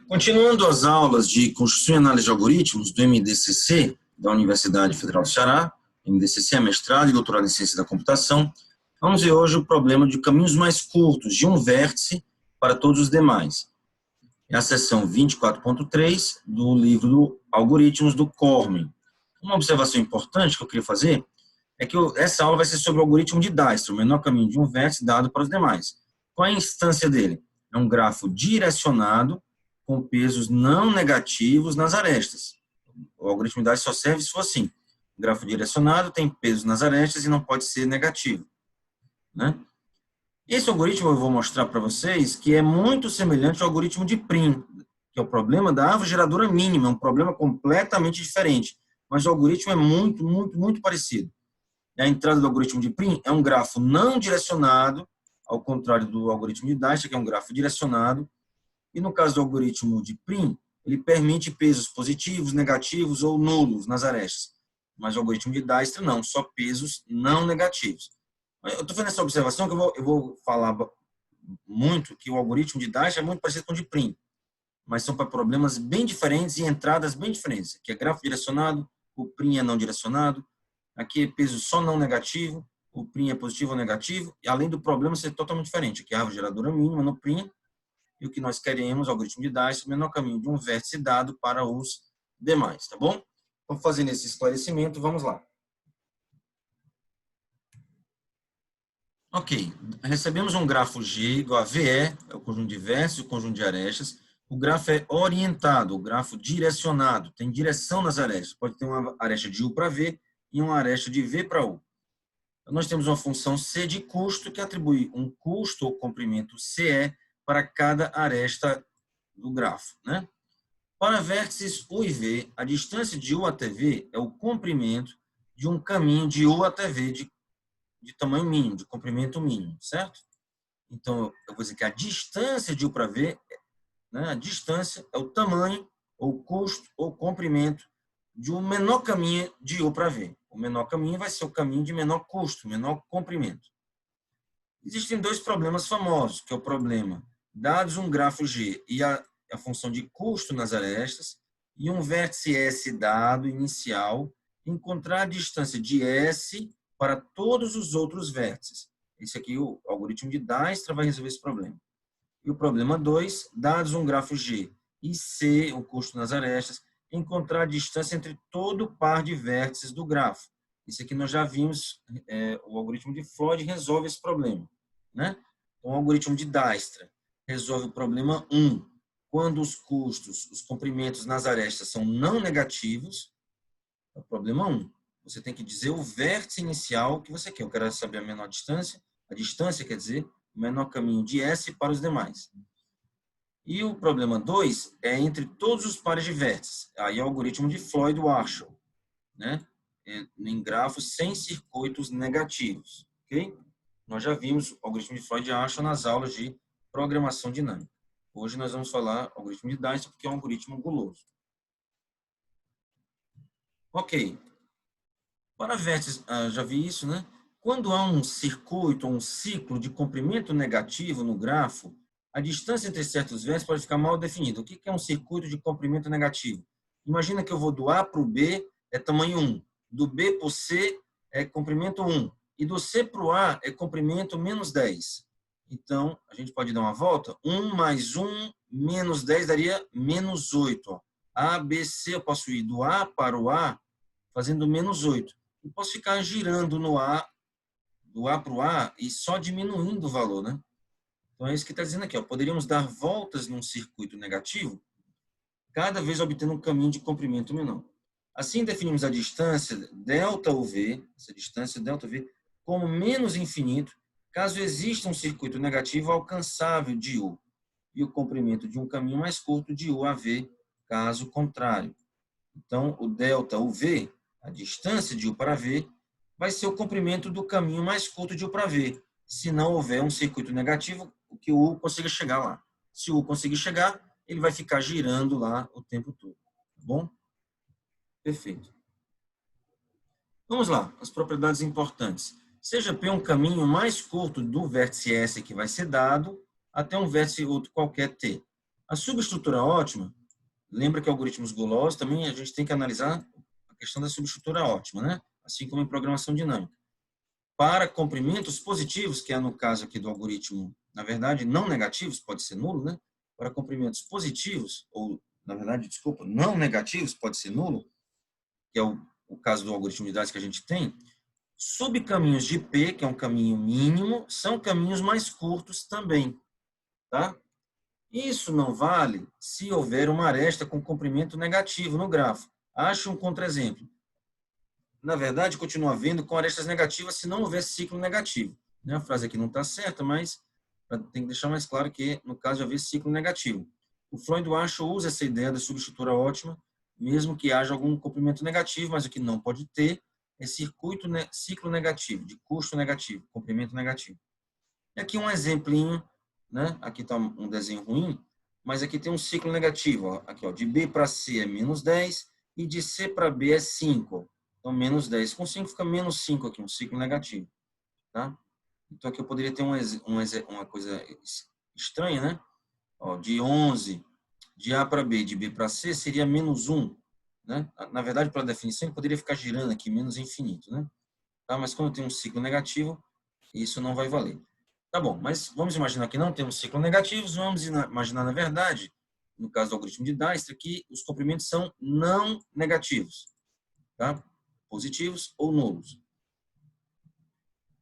Continuando as aulas de Construção e Análise de Algoritmos do MDCC, da Universidade Federal do Ceará, MDCC é mestrado e doutorado em Ciência da Computação, vamos ver hoje o problema de caminhos mais curtos de um vértice para todos os demais. É a seção 24.3 do livro Algoritmos do Cormen. Uma observação importante que eu queria fazer é que essa aula vai ser sobre o algoritmo de Dijkstra, o menor caminho de um vértice dado para os demais. Qual é a instância dele? É um grafo direcionado com pesos não negativos nas arestas. O algoritmo de Dijkstra só serve se for assim. O grafo direcionado tem pesos nas arestas e não pode ser negativo, né? Esse algoritmo eu vou mostrar para vocês que é muito semelhante ao algoritmo de Prim, que é o problema da árvore geradora mínima, é um problema completamente diferente, mas o algoritmo é muito parecido. A entrada do algoritmo de Prim é um grafo não direcionado, ao contrário do algoritmo de Dijkstra, que é um grafo direcionado, e no caso do algoritmo de Prim, ele permite pesos positivos, negativos ou nulos nas arestas, mas o algoritmo de Dijkstra não, só pesos não negativos. Eu estou fazendo essa observação que eu vou falar muito que o algoritmo de Dijkstra é muito parecido com o de Prim, mas são para problemas bem diferentes e entradas bem diferentes. Aqui é grafo direcionado, o Prim é não direcionado, aqui é peso só não negativo, o Prim é positivo ou negativo, e além do problema ser totalmente diferente. Aqui é a árvore geradora mínima no Prim, e o que nós queremos, o algoritmo de Dijkstra, o menor caminho de um vértice dado para os demais, tá bom? Então, fazendo esse esclarecimento, vamos lá. Ok, recebemos um grafo G igual a VE, é o conjunto de vértices, o conjunto de arestas. O grafo é orientado, o grafo direcionado, tem direção nas arestas. Pode ter uma aresta de U para V e uma aresta de V para U. Então, nós temos uma função C de custo que atribui um custo ou comprimento CE para cada aresta do grafo, né? Para vértices U e V, a distância de U até V é o comprimento de um caminho de U até V de tamanho mínimo, de comprimento mínimo, certo? Então, eu vou dizer que a distância de U para V, né, a distância é o tamanho, ou custo, ou comprimento de um menor caminho de U para V. O menor caminho vai ser o caminho de menor custo, menor comprimento. Existem dois problemas famosos, que é o problema, dados um grafo G e a função de custo nas arestas, e um vértice S dado, inicial, encontrar a distância de S para todos os outros vértices. Esse aqui, o algoritmo de Dijkstra, vai resolver esse problema. E o problema 2, dados um grafo G e C, o custo nas arestas, encontrar a distância entre todo o par de vértices do grafo. Isso aqui nós já vimos, o algoritmo de Floyd resolve esse problema, né? Então, o algoritmo de Dijkstra resolve o problema 1, quando os custos, os comprimentos nas arestas são não negativos. É o problema 1. Você tem que dizer o vértice inicial que você quer. Eu quero saber a menor distância. A distância quer dizer o menor caminho de S para os demais. E o problema 2 é entre todos os pares de vértices. Aí é o algoritmo de Floyd-Warshall, né? Em grafos sem circuitos negativos. Ok? Nós já vimos o algoritmo de Floyd-Warshall nas aulas de programação dinâmica. Hoje nós vamos falar algoritmo de Dijkstra porque é um algoritmo guloso. Ok. Para vértices, já vi isso, né? Quando há um circuito ou um ciclo de comprimento negativo no grafo, a distância entre certos vértices pode ficar mal definida. O que é um circuito de comprimento negativo? Imagina que eu vou do A para o B, é tamanho 1. Do B para o C, é comprimento 1. E do C para o A, é comprimento menos 10. Então, a gente pode dar uma volta. 1 mais 1 menos 10 daria menos 8. Ó. A, B, C, eu posso ir do A para o A, fazendo menos 8. Eu posso ficar girando no A, do A para o A, e só diminuindo o valor, né? Então, é isso que está dizendo aqui. Ó. Poderíamos dar voltas num circuito negativo, cada vez obtendo um caminho de comprimento menor. Assim, definimos a distância ΔV, essa distância ΔV, como menos infinito, caso exista um circuito negativo alcançável de U, e o comprimento de um caminho mais curto de U a V, caso contrário. Então, o ΔV, a distância de U para V, vai ser o comprimento do caminho mais curto de U para V, se não houver um circuito negativo, o que o U consiga chegar lá. Se o U conseguir chegar, ele vai ficar girando lá o tempo todo. Tá bom? Perfeito. Vamos lá, as propriedades importantes. Seja P um caminho mais curto do vértice S que vai ser dado, até um vértice outro qualquer T. A subestrutura ótima, lembra que algoritmos gulosos também a gente tem que analisar a questão da subestrutura ótima, né? Assim como em programação dinâmica. Para comprimentos positivos, que é no caso aqui do algoritmo, na verdade, não negativos, pode ser nulo, né? Para comprimentos positivos, ou, na verdade, desculpa, não negativos, pode ser nulo, que é o caso do algoritmo de dados que a gente tem, subcaminhos de P, que é um caminho mínimo, são caminhos mais curtos também, tá? Isso não vale se houver uma aresta com comprimento negativo no grafo. Ache um contra-exemplo. Na verdade, continua havendo com arestas negativas se não houver ciclo negativo. A frase aqui não está certa, mas tem que deixar mais claro que, no caso de haver ciclo negativo. O Floyd-Warshall usa essa ideia da subestrutura ótima, mesmo que haja algum comprimento negativo, mas o que não pode ter é ciclo negativo, de custo negativo, comprimento negativo. E aqui um exemplinho, né? Aqui está um desenho ruim, mas aqui tem um ciclo negativo. Ó. Aqui, ó, de B para C é menos 10 e de C para B é 5. Então, menos 10 com 5 fica menos 5 aqui, um ciclo negativo. Tá? Então, aqui eu poderia ter uma coisa estranha, né? Ó, de 11, de A para B, de B para C, seria menos 1. Né? Na verdade, pela definição, ele poderia ficar girando aqui, menos infinito. Né? Tá? Mas quando tem um ciclo negativo, isso não vai valer. Tá bom, mas vamos imaginar que não temos ciclos negativos, vamos imaginar, na verdade, no caso do algoritmo de Dijkstra, que os comprimentos são não negativos, tá? Positivos ou nulos.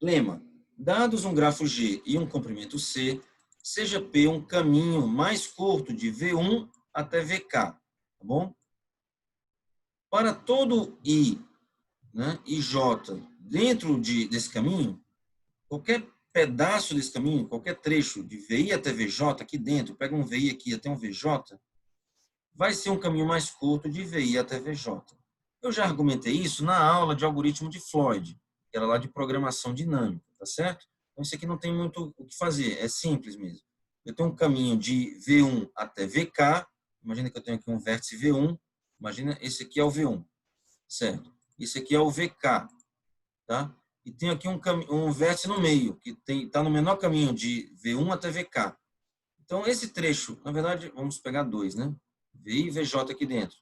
Lema: dados um grafo G e um comprimento C, seja P um caminho mais curto de V1 até VK, tá bom? Para todo I, né, e J dentro desse caminho, qualquer pedaço desse caminho, qualquer trecho de VI até VJ aqui dentro, pega um VI aqui até um VJ, vai ser um caminho mais curto de VI até VJ. Eu já argumentei isso na aula de algoritmo de Floyd, que era lá de programação dinâmica, tá certo? Então, isso aqui não tem muito o que fazer, é simples mesmo. Eu tenho um caminho de V1 até VK, imagina que eu tenho aqui um vértice V1, imagina esse aqui é o V1, certo? Esse aqui é o VK, tá? E tem aqui um vértice no meio, que está no menor caminho de V1 até VK. Então, esse trecho, na verdade, vamos pegar dois, né? VI e VJ aqui dentro.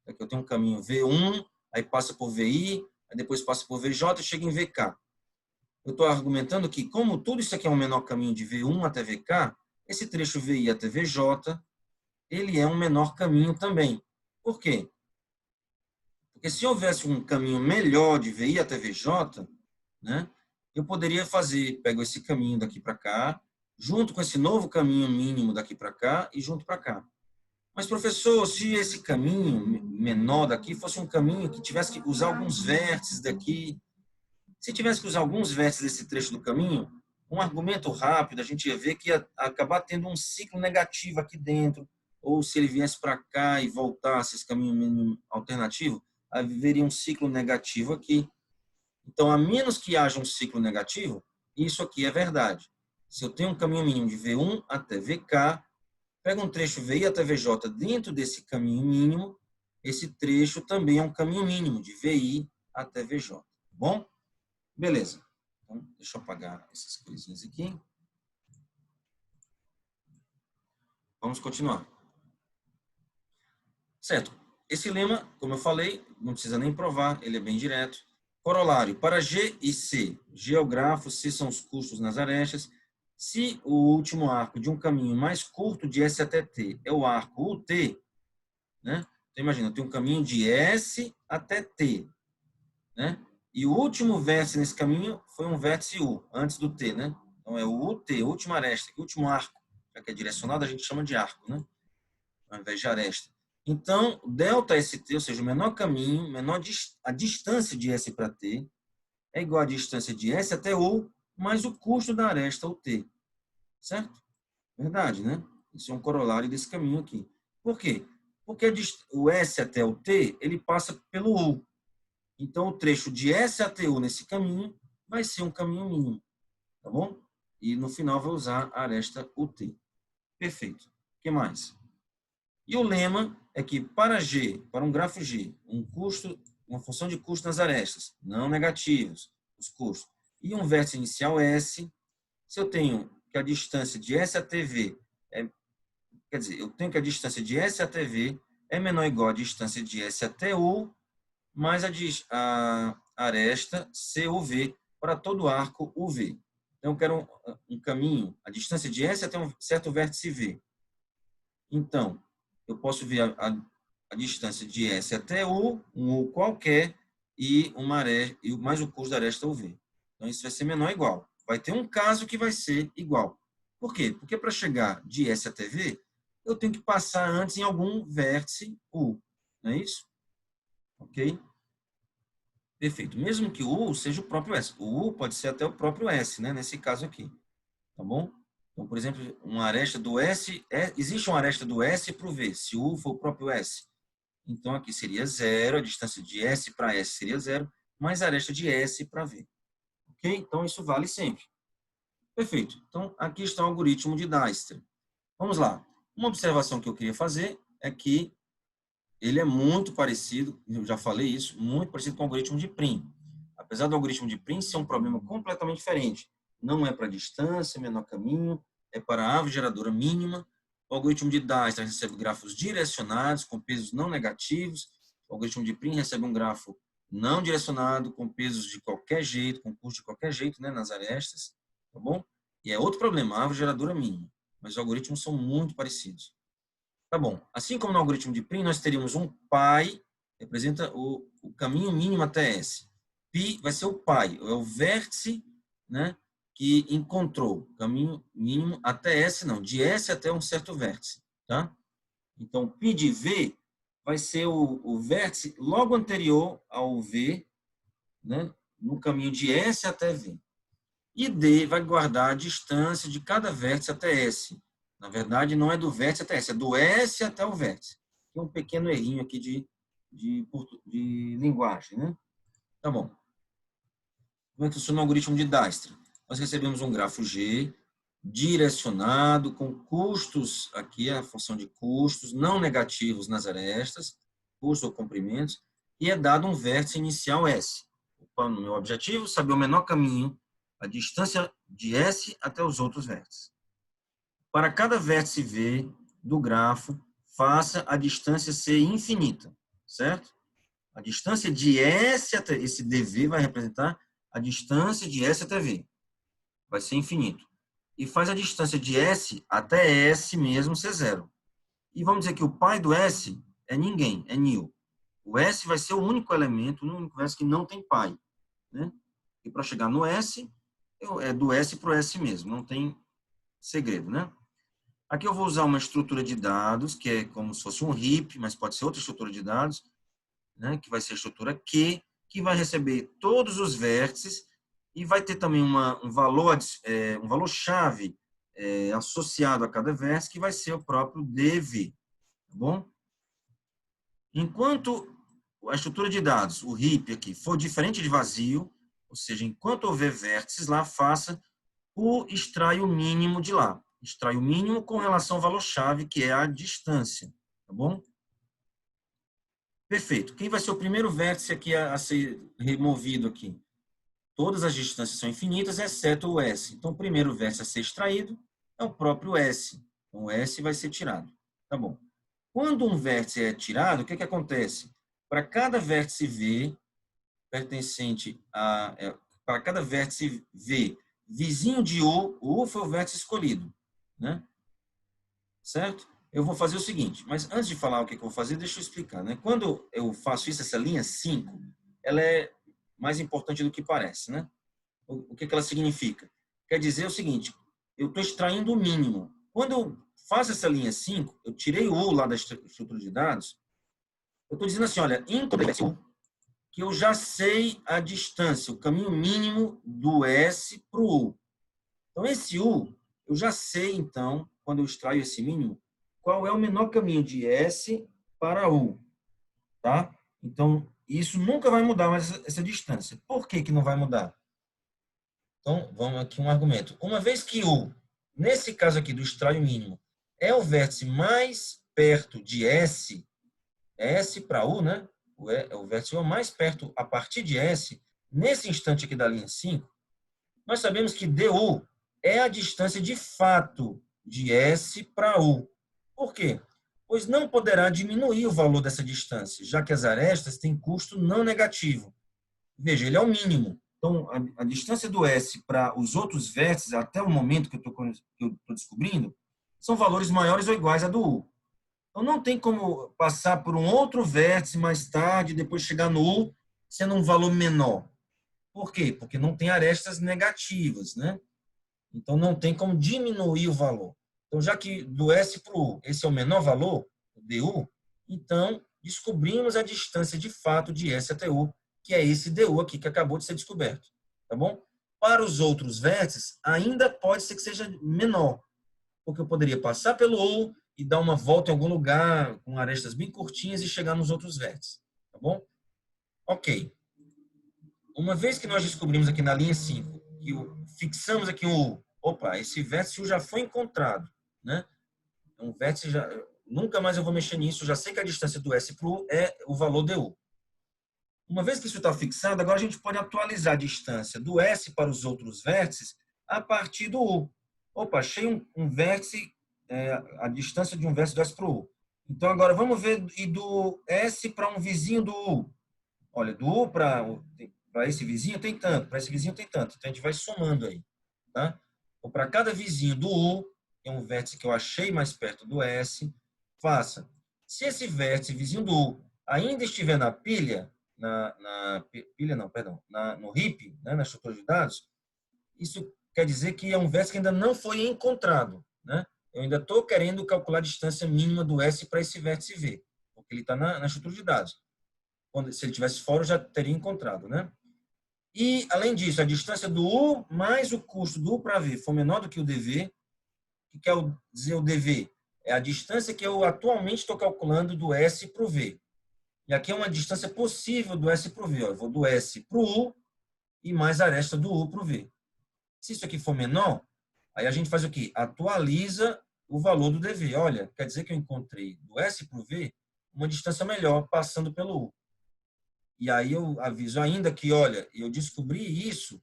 Aqui eu tenho um caminho V1, aí passa por VI, aí depois passa por VJ e chega em VK. Eu estou argumentando que, como tudo isso aqui é um menor caminho de V1 até VK, esse trecho VI até VJ, ele é um menor caminho também. Por quê? Porque se houvesse um caminho melhor de VI até VJ, né, eu poderia pego esse caminho daqui para cá, junto com esse novo caminho mínimo daqui para cá e junto para cá. Mas, professor, se esse caminho menor daqui fosse um caminho que tivesse que usar alguns vértices daqui, se tivesse que usar alguns vértices desse trecho do caminho, um argumento rápido, a gente ia ver que ia acabar tendo um ciclo negativo aqui dentro, ou se ele viesse para cá e voltasse esse caminho mínimo alternativo, haveria um ciclo negativo aqui. Então, a menos que haja um ciclo negativo, isso aqui é verdade. Se eu tenho um caminho mínimo de V1 até VK, pega um trecho VI até VJ dentro desse caminho mínimo, esse trecho também é um caminho mínimo de VI até VJ. Tá bom? Beleza. Então, deixa eu apagar essas coisinhas aqui. Vamos continuar. Certo. Esse lema, como eu falei, não precisa nem provar, ele é bem direto. Corolário, para G e C, G é o grafo, C são os custos nas arestas. Se o último arco de um caminho mais curto de S até T é o arco UT, né? Então, imagina, eu tenho um caminho de S até T, né? E o último vértice nesse caminho foi um vértice U, antes do T, né? Então, é o UT, última aresta, último arco. Já que é direcionado, a gente chama de arco, né? Ao invés de aresta. Então, delta ST, ou seja, o menor caminho, a distância de S para T, é igual à distância de S até U, mais o custo da aresta, o T. Certo? Verdade, né? Isso é um corolário desse caminho aqui. Por quê? Porque o S até o T, ele passa pelo U. Então, o trecho de S até U nesse caminho vai ser um caminho mínimo. Tá bom? E no final vai usar a aresta UT. Perfeito. O que mais? E o lema é que para G, para um grafo G, uma função de custo nas arestas, não negativos, os custos, e um vértice inicial S, se eu tenho que a distância de S até V Quer dizer, eu tenho que a distância de S até V é menor ou igual à distância de S até U, mais a aresta CUV para todo o arco UV. Então, eu quero um caminho, a distância de S até um certo vértice V. Então, eu posso ver a distância de S até U, um U qualquer, e mais o curso da aresta UV. Então, isso vai ser menor ou igual. Vai ter um caso que vai ser igual. Por quê? Porque para chegar de S até V, eu tenho que passar antes em algum vértice U. Não é isso? Ok? Perfeito. Mesmo que o U seja o próprio S. O U pode ser até o próprio S, né? Nesse caso aqui. Tá bom? Então, por exemplo, uma aresta do S, existe uma aresta do S para o V, se o U for o próprio S. Então, aqui seria zero, a distância de S para S seria zero, mais a aresta de S para V. Ok? Então, isso vale sempre. Perfeito. Então, aqui está o algoritmo de Dijkstra. Vamos lá. Uma observação que eu queria fazer é que ele é muito parecido, eu já falei isso, muito parecido com o algoritmo de Prim. Apesar do algoritmo de Prim ser um problema completamente diferente. Não é para distância, menor caminho, é para a árvore geradora mínima. O algoritmo de Dijkstra recebe grafos direcionados, com pesos não negativos. O algoritmo de Prim recebe um grafo não direcionado, com pesos de qualquer jeito, com curso de qualquer jeito, né, nas arestas. Tá bom? E é outro problema, a árvore geradora mínima. Mas os algoritmos são muito parecidos. Tá bom. Assim como no algoritmo de Prim, nós teríamos um pi, representa o caminho mínimo até S. Pi vai ser o pi, é o vértice, né, que encontrou caminho mínimo até S, não, de S até um certo vértice. Tá? Então, pi de V vai ser o vértice logo anterior ao V, né, no caminho de S até V. E D vai guardar a distância de cada vértice até S. Na verdade, não é do vértice até S, é do S até o vértice. Tem um pequeno errinho aqui de linguagem, né? Tá bom. Como é que funciona o algoritmo de Dijkstra? Nós recebemos um grafo G direcionado com custos, aqui é a função de custos, não negativos nas arestas, custos ou comprimentos, e é dado um vértice inicial S. Qual é o meu objetivo? Saber o menor caminho, a distância de S até os outros vértices. Para cada vértice V do grafo, faça a distância ser infinita, certo? A distância de S até esse dV vai representar a distância de S até V. Vai ser infinito. E faz a distância de S até S mesmo ser zero. E vamos dizer que o pi do S é ninguém, é nil. O S vai ser o único elemento, o único vértice que não tem pi. Né? E para chegar no S, é do S para o S mesmo, não tem segredo, né? Aqui eu vou usar uma estrutura de dados, que é como se fosse um heap, mas pode ser outra estrutura de dados, né, que vai ser a estrutura Q, que vai receber todos os vértices e vai ter também um valor-chave associado a cada vértice, que vai ser o próprio DV. Tá bom? Enquanto a estrutura de dados, o heap aqui, for diferente de vazio, ou seja, enquanto houver vértices lá, faça o extraio mínimo de lá. Extrai o mínimo com relação ao valor-chave, que é a distância. Tá bom? Perfeito. Quem vai ser o primeiro vértice aqui a ser removido aqui? Todas as distâncias são infinitas, exceto o S. Então, o primeiro vértice a ser extraído é o próprio S. Então, o S vai ser tirado. Tá bom. Quando um vértice é tirado, o que acontece? Para cada vértice V, pertencente para cada vértice V, vizinho de o U foi o vértice escolhido. Né? Certo? Eu vou fazer o seguinte, mas antes de falar o que eu vou fazer, deixa eu explicar. Né? Quando eu faço isso, essa linha 5, ela é mais importante do que parece. Né? O que ela significa? Quer dizer o seguinte, eu estou extraindo o mínimo. Quando eu faço essa linha 5, eu tirei o U lá da estrutura de dados, eu estou dizendo assim, olha, que eu já sei a distância, o caminho mínimo do S para o U. Então, esse U, eu já sei, então, quando eu extraio esse mínimo, qual é o menor caminho de S para U. Tá? Então, isso nunca vai mudar mais essa distância. Por que não vai mudar? Então, vamos aqui um argumento. Uma vez que U, nesse caso aqui do extraio mínimo, é o vértice mais perto de S, S para U, né? O vértice mais perto a partir de S, nesse instante aqui da linha 5, nós sabemos que DU é a distância de fato de S para U. Por quê? Pois não poderá diminuir o valor dessa distância, já que as arestas têm custo não negativo. Veja, ele é o mínimo. Então, a distância do S para os outros vértices, até o momento que eu estou descobrindo, são valores maiores ou iguais a do U. Então, não tem como passar por um outro vértice mais tarde, depois chegar no U, sendo um valor menor. Por quê? Porque não tem arestas negativas, né? Então, não tem como diminuir o valor. Então, já que do S para o U, esse é o menor valor, o DU, então, descobrimos a distância de fato de S até U, que é esse DU aqui que acabou de ser descoberto. Tá bom? Para os outros vértices, ainda pode ser que seja menor, porque eu poderia passar pelo U e dar uma volta em algum lugar com arestas bem curtinhas e chegar nos outros vértices. Tá bom? Ok. Uma vez que nós descobrimos aqui na linha 5, que fixamos aqui o U, opa, esse vértice U já foi encontrado, né? Um vértice já, nunca mais eu vou mexer nisso, já sei que a distância do S para o U é o valor DU. Uma vez que isso está fixado, agora a gente pode atualizar a distância do S para os outros vértices a partir do U. Opa, achei um vértice, a distância de um vértice do S para o U. Então, agora vamos ver e do S para um vizinho do U. Olha, do U para esse vizinho tem tanto, para esse vizinho tem tanto. Então, a gente vai somando aí. Tá? Então, para cada vizinho do U, é um vértice que eu achei mais perto do S, faça. Se esse vértice vizinho do U ainda estiver na pilha, pilha não, perdão, no heap, né, na estrutura de dados, isso quer dizer que é um vértice que ainda não foi encontrado. Né? Eu ainda estou querendo calcular a distância mínima do S para esse vértice V, porque ele está na estrutura de dados. Se ele tivesse fora, eu já teria encontrado. Né? E, além disso, a distância do U mais o custo do U para V for menor do que o DV. O que quer dizer o DV? É a distância que eu atualmente estou calculando do S para o V. E aqui é uma distância possível do S para o V. Eu vou do S para o U e mais a aresta do U para o V. Se isso aqui for menor, aí a gente faz o quê? Atualiza o valor do DV. Olha, quer dizer que eu encontrei do S para o V uma distância melhor passando pelo U. E aí eu aviso ainda que, olha, eu descobri isso,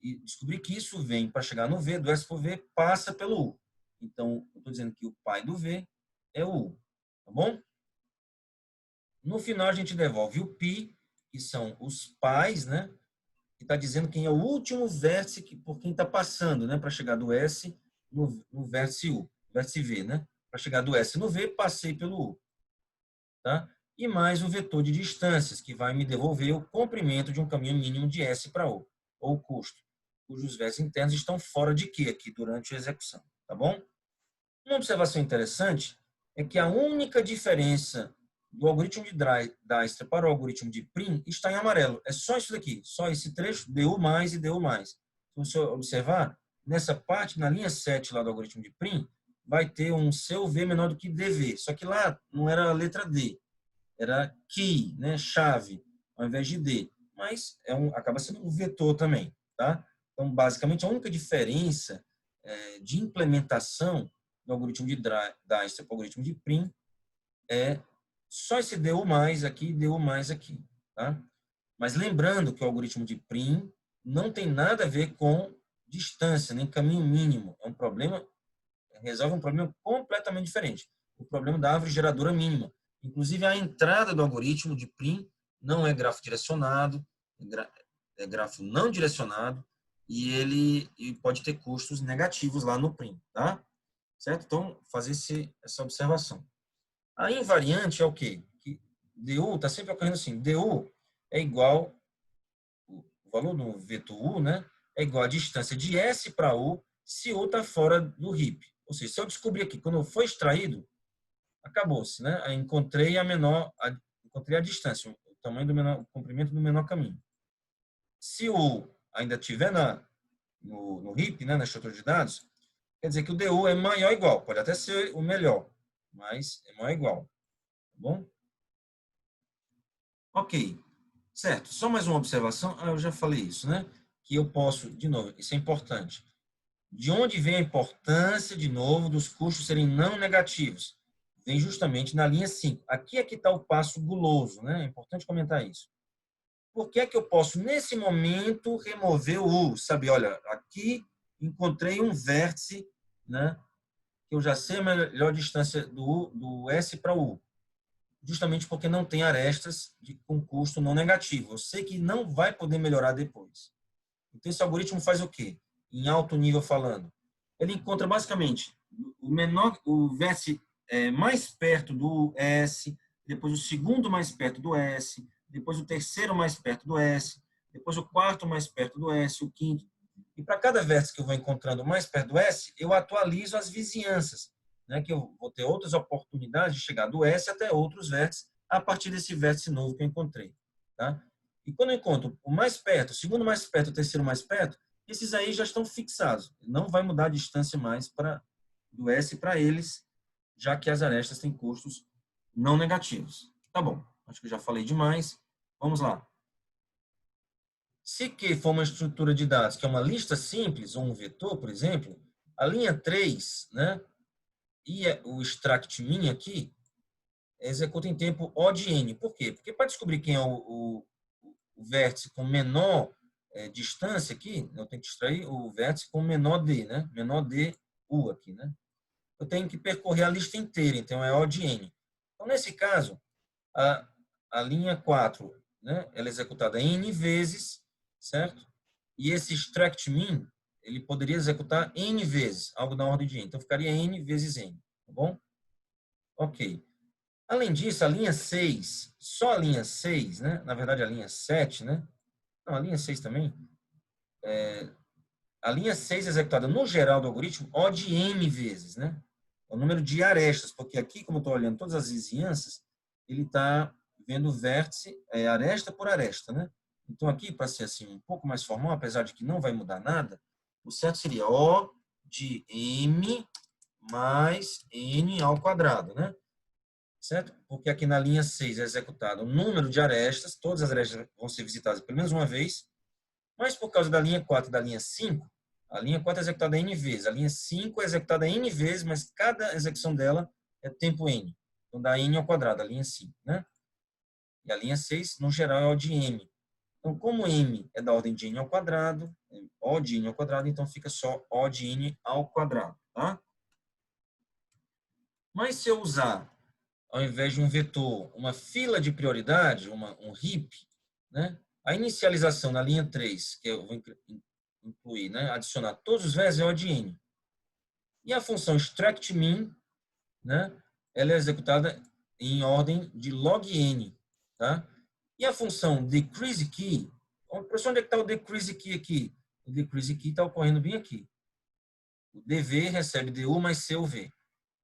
e descobri que isso vem para chegar no V, do S para o V, passa pelo U. Então, eu estou dizendo que o pai do V é o U. Tá bom? No final, a gente devolve o π, que são os pais, né? Que está dizendo quem é o último vértice por quem está passando, né? Para chegar do S no vértice U, vértice V, né? Para chegar do S no V, passei pelo U. Tá? E mais o vetor de distâncias, que vai me devolver o comprimento de um caminho mínimo de S para U, ou custo, cujos vértices internos estão fora de Q aqui durante a execução. Tá bom? Uma observação interessante é que a única diferença do algoritmo de Dijkstra para o algoritmo de Prim está em amarelo. É só isso daqui, só esse trecho, DU mais e DU mais. Se você observar, nessa parte, na linha 7 lá do algoritmo de Prim, vai ter um CUV menor do que DV. Só que lá não era a letra D, era key, né, chave, ao invés de D. Mas acaba sendo um vetor também. Tá? Então, basicamente, a única diferença de implementação do algoritmo de Dijkstra para o algoritmo de Prim é só esse DU mais aqui e DU mais aqui. Tá? Mas lembrando que o algoritmo de Prim não tem nada a ver com distância, nem caminho mínimo. É um problema, resolve um problema completamente diferente. O problema da árvore geradora mínima. Inclusive, a entrada do algoritmo de Prim não é grafo direcionado, é grafo não direcionado, e ele pode ter custos negativos lá no Prim. Tá? Certo? Então, fazer essa observação. A invariante é o quê? Que DU está sempre ocorrendo assim. DU é igual, o valor do vetor U, né? É igual a distância de S para U se U está fora do heap. Ou seja, se eu descobrir aqui, quando foi extraído, acabou-se, né? Aí encontrei encontrei a distância, o tamanho do menor, o comprimento do menor caminho. Se o ainda estiver no heap, né, na estrutura de dados, quer dizer que o DU é maior ou igual. Pode até ser o melhor, mas é maior ou igual. Tá bom? Ok. Certo. Só mais uma observação. Eu já falei isso, né? Que eu posso, de novo, isso é importante. De onde vem a importância, de novo, dos custos serem não negativos? Vem justamente na linha 5. Aqui é que está o passo guloso, né? É importante comentar isso. Por que é que eu posso, nesse momento, remover o U? Sabe, olha, aqui encontrei um vértice, né? que eu já sei a melhor distância do S para o U. Justamente porque não tem arestas com custo não negativo. Eu sei que não vai poder melhorar depois. Então, esse algoritmo faz o quê? Em alto nível falando. Ele encontra basicamente o vértice mais perto do S, depois o segundo mais perto do S, depois o terceiro mais perto do S, depois o quarto mais perto do S, o quinto. E para cada vértice que eu vou encontrando mais perto do S, eu atualizo as vizinhanças, né? Que eu vou ter outras oportunidades de chegar do S até outros vértices a partir desse vértice novo que eu encontrei. Tá? E quando eu encontro o mais perto, o segundo mais perto, o terceiro mais perto, esses aí já estão fixados. Não vai mudar a distância mais do S para eles, já que as arestas têm custos não negativos. Tá bom, acho que eu já falei demais. Vamos lá. Se Q for uma estrutura de dados que é uma lista simples, ou um vetor, por exemplo, a linha 3, né, e o extract min aqui, executa em tempo O de n. Por quê? Porque para descobrir quem é o vértice com menor distância aqui, eu tenho que extrair o vértice com menor d, né? Menor d, u aqui, né? Eu tenho que percorrer a lista inteira, então é O de n. Então, nesse caso, a linha 4, né? Ela é executada n vezes, certo? E esse extract min, ele poderia executar n vezes, algo na ordem de n. Então, ficaria n vezes n, tá bom? Ok. Além disso, a linha 6, só a linha 6, né? Na verdade, a linha 7, né? Não, a linha 6 também. A linha 6 é executada no geral do algoritmo O de m vezes, né? É o número de arestas, porque aqui, como eu estou olhando todas as vizinhanças, ele está vendo o vértice aresta por aresta, né? Então, aqui, para ser assim um pouco mais formal, apesar de que não vai mudar nada, o certo seria O de m mais n ao quadrado, né? Certo? Porque aqui na linha 6 é executado o número de arestas, todas as arestas vão ser visitadas pelo menos uma vez, mas por causa da linha 4 e da linha 5, a linha 4 é executada n vezes, a linha 5 é executada n vezes, mas cada execução dela é tempo n. Então dá n ao quadrado, a linha 5, né? E a linha 6, no geral, é O de m. Então, como m é da ordem de n ao quadrado, O de n ao quadrado, então fica só O de n ao quadrado, tá? Mas se eu usar, ao invés de um vetor, uma fila de prioridade, um heap, né? A inicialização na linha 3, que eu vou incluir, né? Adicionar todos os vértices é O de n. E a função extract min, né? Ela é executada em ordem de log n, tá? E a função decrease key, professor, onde é que está o decrease key aqui? O decrease key está ocorrendo bem aqui. O dv recebe du mais cuv,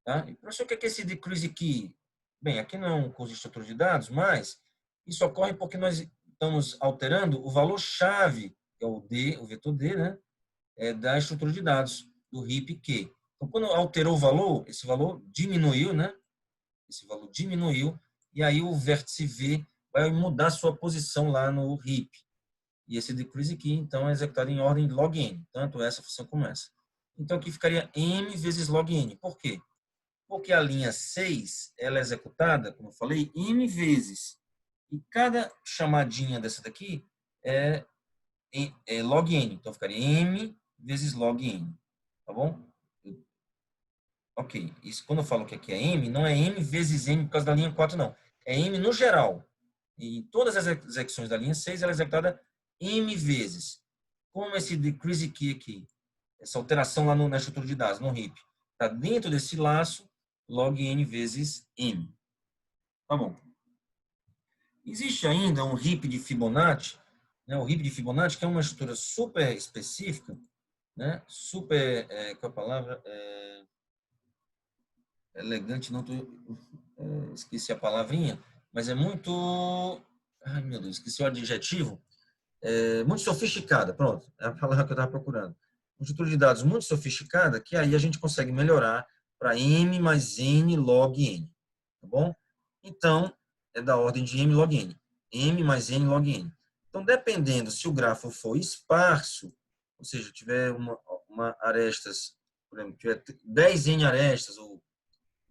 tá? E, professor, o que é esse decrease key? Bem, aqui não é um curso de estrutura de dados, mas isso ocorre porque nós estamos alterando o valor-chave, que é o D, o vetor D, né? Da estrutura de dados, do heap Q. Então, quando alterou o valor, esse valor diminuiu, né? Esse valor diminuiu, e aí o vértice V vai mudar sua posição lá no heap. E esse decrease key, então, é executado em ordem log n, tanto essa função como essa. Então, aqui ficaria m vezes log n. Por quê? Porque a linha 6, ela é executada, como eu falei, n vezes. E cada chamadinha dessa daqui é log n. Então, ficaria m vezes log n. Tá bom? Ok. Isso, quando eu falo que aqui é m, não é m vezes m por causa da linha 4, não. É m no geral. E todas as execuções da linha 6, ela é executada m vezes. Como esse decrease key aqui, essa alteração lá na estrutura de dados, no heap, está dentro desse laço, log n vezes m. Tá bom. Existe ainda um heap de Fibonacci, né? O heap de Fibonacci, que é uma estrutura super específica, né? Super, qual é a palavra? Elegante, não tô, esqueci a palavrinha, mas é muito, ai meu Deus, esqueci o adjetivo, muito sofisticada, pronto, é a palavra que eu estava procurando. Uma estrutura de dados muito sofisticada, que aí a gente consegue melhorar para m mais n log n, tá bom? Então, é da ordem de m log n, m mais n log n. Então, dependendo se o grafo for esparso, ou seja, tiver uma arestas, por exemplo, tiver 10n arestas ou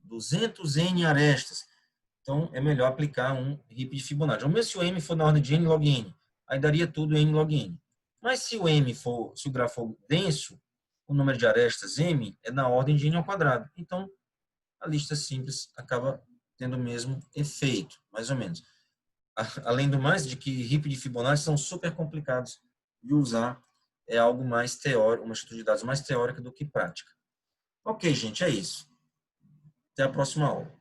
200n arestas, então é melhor aplicar um heap de Fibonacci. Ou mesmo se o m for na ordem de n log n, aí daria tudo n log n. Mas se o grafo for denso, o número de arestas m é na ordem de n ao quadrado. Então, a lista simples acaba tendo o mesmo efeito, mais ou menos. Além do mais, de que heap de Fibonacci são super complicados de usar, é algo mais teórico, uma estrutura de dados mais teórica do que prática. Ok, gente, é isso. Até a próxima aula.